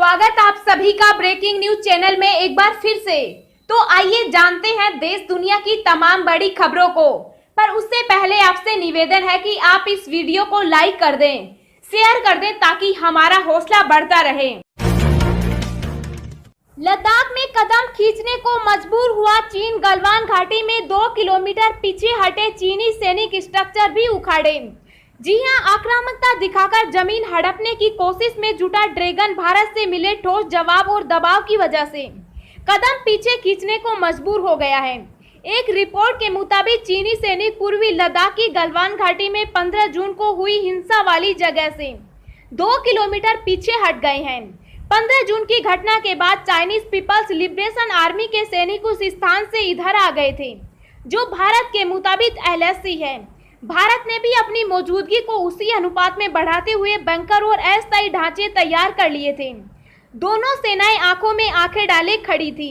स्वागत आप सभी का ब्रेकिंग न्यूज चैनल में एक बार फिर से। तो आइए जानते हैं देश दुनिया की तमाम बड़ी खबरों को। पर उससे पहले आपसे निवेदन है कि आप इस वीडियो को लाइक कर दें, शेयर कर दें ताकि हमारा हौसला बढ़ता रहे। लद्दाख में कदम खींचने को मजबूर हुआ चीन। गलवान घाटी में 2 किलोमीटर पीछे हटे चीनी सैनिक स्ट्रक्चर भी उखाड़े। जी हां, आक्रामकता दिखाकर जमीन हड़पने की कोशिश में जुटा ड्रैगन भारत से मिले ठोस जवाब और दबाव की वजह से कदम पीछे खींचने को मजबूर हो गया है। एक रिपोर्ट के मुताबिक चीनी सैनिक पूर्वी लद्दाख की गलवान घाटी में 15 जून को हुई हिंसा वाली जगह से 2 किलोमीटर पीछे हट गए हैं। 15 जून की घटना के बाद चाइनीज पीपल्स लिबरेशन आर्मी के सैनिक उस स्थान से इधर आ गए थे, जो भारत के मुताबिक LAC है। भारत ने भी अपनी मौजूदगी को उसी अनुपात में बढ़ाते हुए बंकर और अस्थायी ढांचे तैयार कर लिए थे। दोनों सेनाएं आंखों में आंखें डाले खड़ी थी।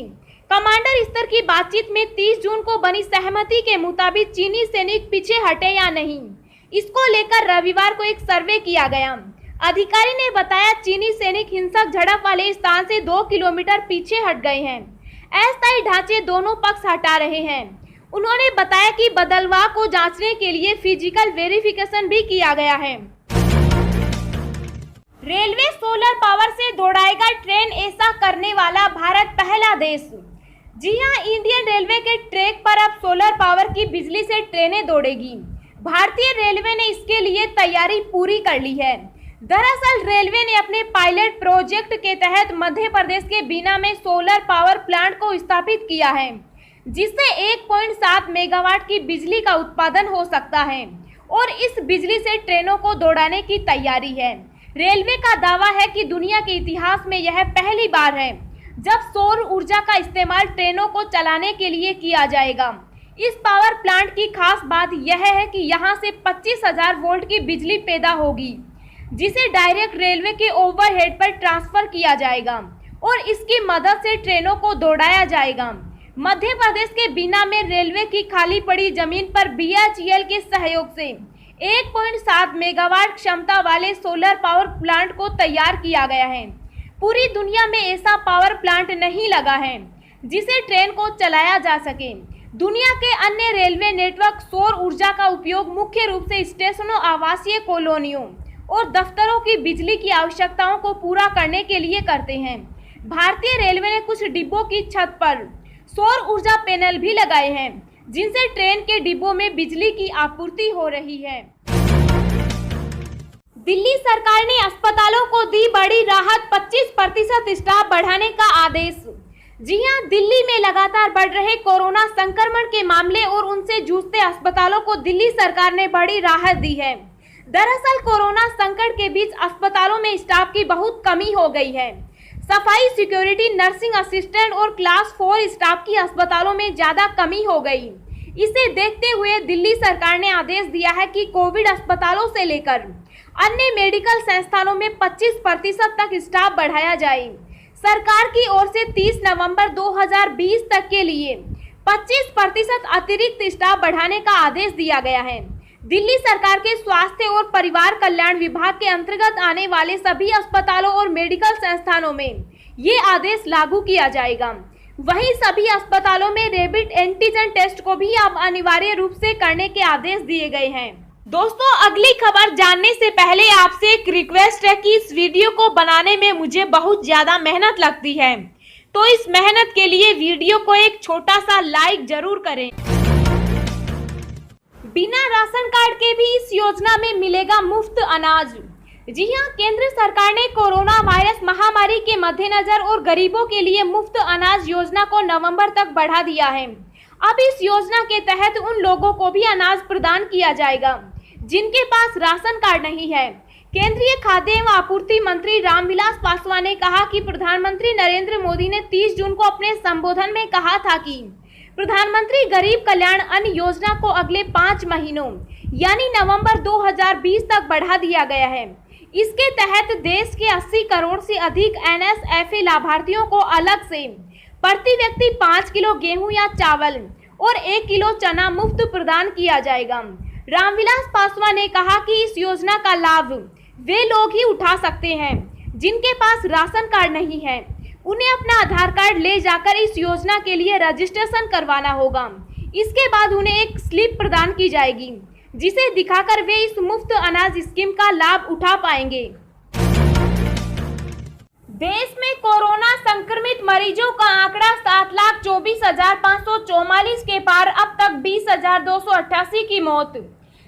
कमांडर स्तर की बातचीत में 30 जून को बनी सहमति के मुताबिक चीनी सैनिक पीछे हटे या नहीं, इसको लेकर रविवार को एक सर्वे किया गया। अधिकारी ने बताया चीनी सैनिक हिंसक झड़प वाले स्थान से 2 किलोमीटर पीछे हट गए हैं। अस्थायी ढांचे दोनों पक्ष हटा रहे हैं। उन्होंने बताया कि बदलवा को जांचने के लिए फिजिकल वेरिफिकेशन भी किया गया है। रेलवे सोलर पावर से दौड़ाएगा ट्रेन, ऐसा करने वाला भारत पहला देश। जी हां, इंडियन रेलवे के ट्रैक पर अब सोलर पावर की बिजली से ट्रेनें दौड़ेगी। भारतीय रेलवे ने इसके लिए तैयारी पूरी कर ली है। दरअसल रेलवे ने अपने पायलट प्रोजेक्ट के तहत मध्य प्रदेश के बीना में सोलर पावर प्लांट को स्थापित किया है, जिससे 1.7 मेगावाट की बिजली का उत्पादन हो सकता है और इस बिजली से ट्रेनों को दौड़ाने की तैयारी है। रेलवे का दावा है कि दुनिया के इतिहास में यह पहली बार है जब सौर ऊर्जा का इस्तेमाल ट्रेनों को चलाने के लिए किया जाएगा। इस पावर प्लांट की खास बात यह है कि यहां से 25,000 वोल्ट की बिजली पैदा होगी, जिसे डायरेक्ट रेलवे के ओवरहेड पर ट्रांसफर किया जाएगा और इसकी मदद से ट्रेनों को दौड़ाया जाएगा। मध्य प्रदेश के बीना में रेलवे की खाली पड़ी जमीन पर BHEL के सहयोग से 1.7 मेगावाट क्षमता वाले सोलर पावर प्लांट को तैयार किया गया है। पूरी दुनिया में ऐसा पावर प्लांट नहीं लगा है जिसे ट्रेन को चलाया जा सके। दुनिया के अन्य रेलवे नेटवर्क सौर ऊर्जा का उपयोग मुख्य रूप से स्टेशनों, आवासीय कॉलोनियों और दफ्तरों की बिजली की आवश्यकताओं को पूरा करने के लिए करते हैं। भारतीय रेलवे ने कुछ डिब्बों की छत पर सौर ऊर्जा पैनल भी लगाए हैं, जिनसे ट्रेन के डिब्बों में बिजली की आपूर्ति हो रही है। दिल्ली सरकार ने अस्पतालों को दी बड़ी राहत, 25% स्टाफ बढ़ाने का आदेश। जी हां, दिल्ली में लगातार बढ़ रहे कोरोना संक्रमण के मामले और उनसे जूझते अस्पतालों को दिल्ली सरकार ने बड़ी राहत दी है। दरअसल कोरोना संकट के बीच अस्पतालों में स्टाफ की बहुत कमी हो गई है। सफाई, सिक्योरिटी, नर्सिंग असिस्टेंट और क्लास 4 स्टाफ की अस्पतालों में ज्यादा कमी हो गई। इसे देखते हुए दिल्ली सरकार ने आदेश दिया है कि कोविड अस्पतालों से लेकर अन्य मेडिकल संस्थानों में 25% तक स्टाफ बढ़ाया जाए। सरकार की ओर से 30 नवंबर 2020 तक के लिए 25% अतिरिक्त स्टाफ बढ़ाने का आदेश दिया गया है। दिल्ली सरकार के स्वास्थ्य और परिवार कल्याण विभाग के अंतर्गत आने वाले सभी अस्पतालों और मेडिकल संस्थानों में ये आदेश लागू किया जाएगा। वहीं सभी अस्पतालों में रैपिड एंटीजन टेस्ट को भी अब अनिवार्य रूप से करने के आदेश दिए गए हैं। दोस्तों, अगली खबर जानने से पहले आपसे एक रिक्वेस्ट है कि इस वीडियो को बनाने में मुझे बहुत ज्यादा मेहनत लगती है, तो इस मेहनत के लिए वीडियो को एक छोटा सा लाइक जरूर करें। बिना राशन कार्ड के भी इस योजना में मिलेगा मुफ्त अनाज। जी हां, केंद्र सरकार ने कोरोना वायरस महामारी के मद्देनजर और गरीबों के लिए मुफ्त अनाज योजना को नवंबर तक बढ़ा दिया है। अब इस योजना के तहत उन लोगों को भी अनाज प्रदान किया जाएगा जिनके पास राशन कार्ड नहीं है। केंद्रीय खाद्य एवं आपूर्ति मंत्री रामविलास पासवान ने कहा कि प्रधानमंत्री नरेंद्र मोदी ने 30 जून को अपने संबोधन में कहा था कि प्रधानमंत्री गरीब कल्याण अन्न योजना को अगले 5 महीनों यानी नवंबर 2020 तक बढ़ा दिया गया है। इसके तहत देश के 80 करोड़ से अधिक NSFA लाभार्थियों को अलग से प्रति व्यक्ति 5 किलो गेहूं या चावल और 1 किलो चना मुफ्त प्रदान किया जाएगा। रामविलास पासवान ने कहा कि इस योजना का लाभ वे लोग ही उठा सकते हैं जिनके पास राशन कार्ड नहीं है उन्हें अपना आधार कार्ड ले जाकर इस योजना के लिए रजिस्ट्रेशन करवाना होगा। इसके बाद उन्हें एक स्लिप प्रदान की जाएगी जिसे दिखाकर वे इस मुफ्त अनाज स्कीम का लाभ उठा पाएंगे। देश में कोरोना संक्रमित मरीजों का आंकड़ा 7,24,544 के पार, अब तक 20,288 की मौत।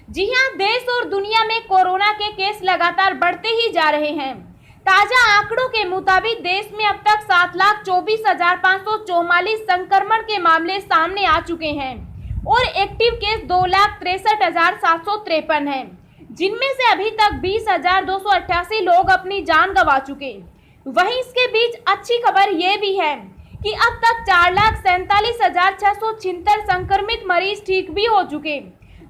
जी हां, देश और दुनिया में कोरोना के केस लगातार बढ़ते ही जा रहे हैं। ताजा आंकड़ों के मुताबिक देश में अब तक 7,24,544 संक्रमण के मामले सामने आ चुके हैं और एक्टिव केस 2,63,753 हैं, जिनमें से अभी तक 20,288 लोग अपनी जान गंवा चुके। वहीं इसके बीच अच्छी खबर ये भी है कि अब तक 4,47,676 संक्रमित मरीज ठीक भी हो चुके।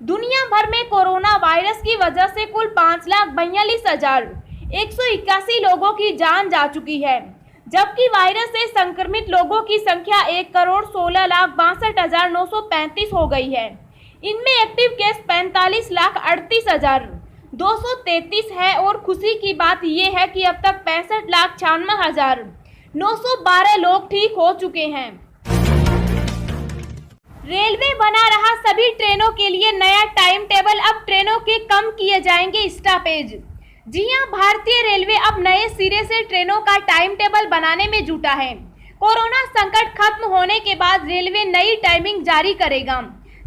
दुनिया भर में कोरोना वायरस की वजह से कुल 5,42,181 लोगों की जान जा चुकी है, जबकि वायरस से संक्रमित लोगों की संख्या 1,16,62,935 हो गई है। इनमें एक्टिव केस 45,38,233 है और खुशी की बात यह है कि अब तक 65,96,912 लोग ठीक हो चुके हैं। रेलवे बना रहा सभी ट्रेनों के लिए नया टाइम टेबल, अब ट्रेनों के कम किए जाएंगे स्टॉपेज। जी हां, भारतीय रेलवे अब नए सिरे से ट्रेनों का टाइम टेबल बनाने में जुटा है। कोरोना संकट खत्म होने के बाद रेलवे नई टाइमिंग जारी करेगा।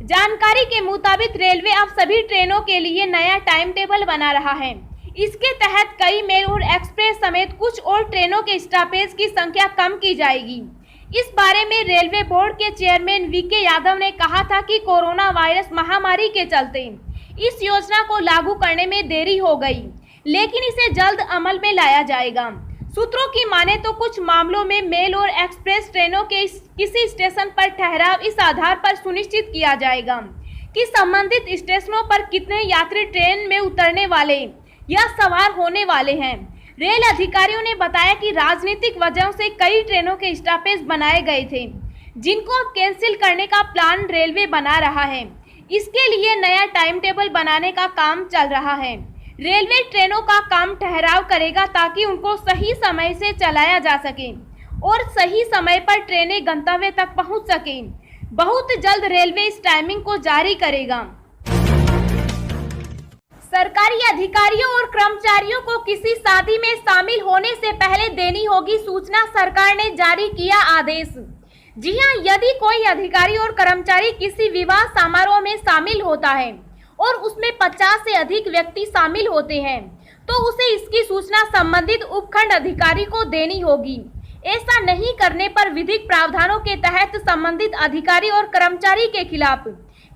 जानकारी के मुताबिक रेलवे अब सभी ट्रेनों के लिए नया टाइम टेबल बना रहा है। इसके तहत कई मेल और एक्सप्रेस समेत कुछ और ट्रेनों के स्टॉपेज की संख्या कम की जाएगी। इस बारे में रेलवे बोर्ड के चेयरमैन वीके यादव ने कहा था कि कोरोना वायरस महामारी के चलते इस योजना को लागू करने में देरी हो गई, लेकिन इसे जल्द अमल में लाया जाएगा। सूत्रों की माने तो कुछ मामलों में मेल और एक्सप्रेस ट्रेनों के किसी स्टेशन पर ठहराव इस आधार पर सुनिश्चित किया जाएगा कि संबंधित स्टेशनों पर कितने यात्री ट्रेन में उतरने वाले या सवार होने वाले हैं। रेल अधिकारियों ने बताया कि राजनीतिक वजहों से कई ट्रेनों के स्टॉपेज बनाए गए थे, जिनको अब कैंसिल करने का प्लान रेलवे बना रहा है। इसके लिए नया टाइम टेबल बनाने का काम चल रहा है। रेलवे ट्रेनों का काम ठहराव करेगा ताकि उनको सही समय से चलाया जा सके और सही समय पर ट्रेनें गंतव्य तक पहुंच सकें। बहुत जल्द रेलवे इस टाइमिंग को जारी करेगा। सरकारी अधिकारियों और कर्मचारियों को किसी शादी में शामिल होने से पहले देनी होगी सूचना, सरकार ने जारी किया आदेश। जी हां, यदि कोई अधिकारी और कर्मचारी किसी विवाह समारोह में शामिल होता है और उसमें 50 से अधिक व्यक्ति शामिल होते हैं तो उसे इसकी सूचना संबंधित उपखंड अधिकारी को देनी होगी। ऐसा नहीं करने पर विधिक प्रावधानों के तहत संबंधित अधिकारी और कर्मचारी के खिलाफ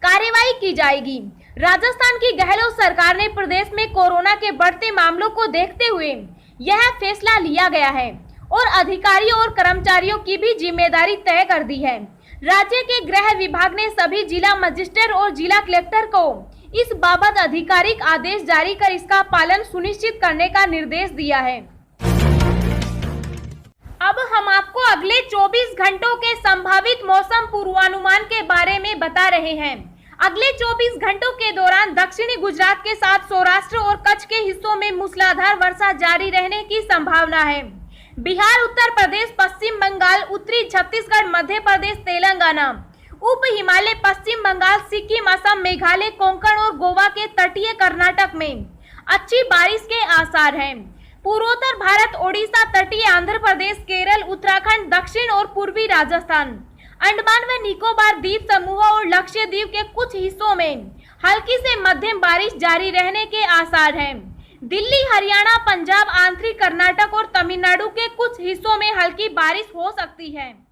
कार्रवाई की जाएगी। राजस्थान की गहलोत सरकार ने प्रदेश में कोरोना के बढ़ते मामलों को देखते हुए यह फैसला लिया गया है और अधिकारियों और कर्मचारियों की भी जिम्मेदारी तय कर दी है। राज्य के गृह विभाग ने सभी जिला मजिस्ट्रेट और जिला कलेक्टर को इस बाबत आधिकारिक आदेश जारी कर इसका पालन सुनिश्चित करने का निर्देश दिया है। अब हम आपको अगले 24 घंटों के संभावित मौसम पूर्वानुमान के बारे में बता रहे हैं। अगले 24 घंटों के दौरान दक्षिणी गुजरात के साथ सौराष्ट्र और कच्छ के हिस्सों में मूसलाधार वर्षा जारी रहने की संभावना है। बिहार, उत्तर प्रदेश, पश्चिम बंगाल, उत्तरी छत्तीसगढ़, मध्य प्रदेश, तेलंगाना, उप हिमालय, पश्चिम बंगाल, सिक्किम, असम, मेघालय, कोंकण और गोवा के तटीय कर्नाटक में अच्छी बारिश के आसार हैं। पूर्वोत्तर भारत, ओडिशा, तटीय आंध्र प्रदेश, केरल, उत्तराखंड, दक्षिण और पूर्वी राजस्थान, अंडमान व निकोबार द्वीप समूह और लक्षद्वीप के कुछ हिस्सों में हल्की से मध्यम बारिश जारी रहने के आसार हैं। दिल्ली, हरियाणा, पंजाब, आंतरिक कर्नाटक और तमिलनाडु के कुछ हिस्सों में हल्की बारिश हो सकती है।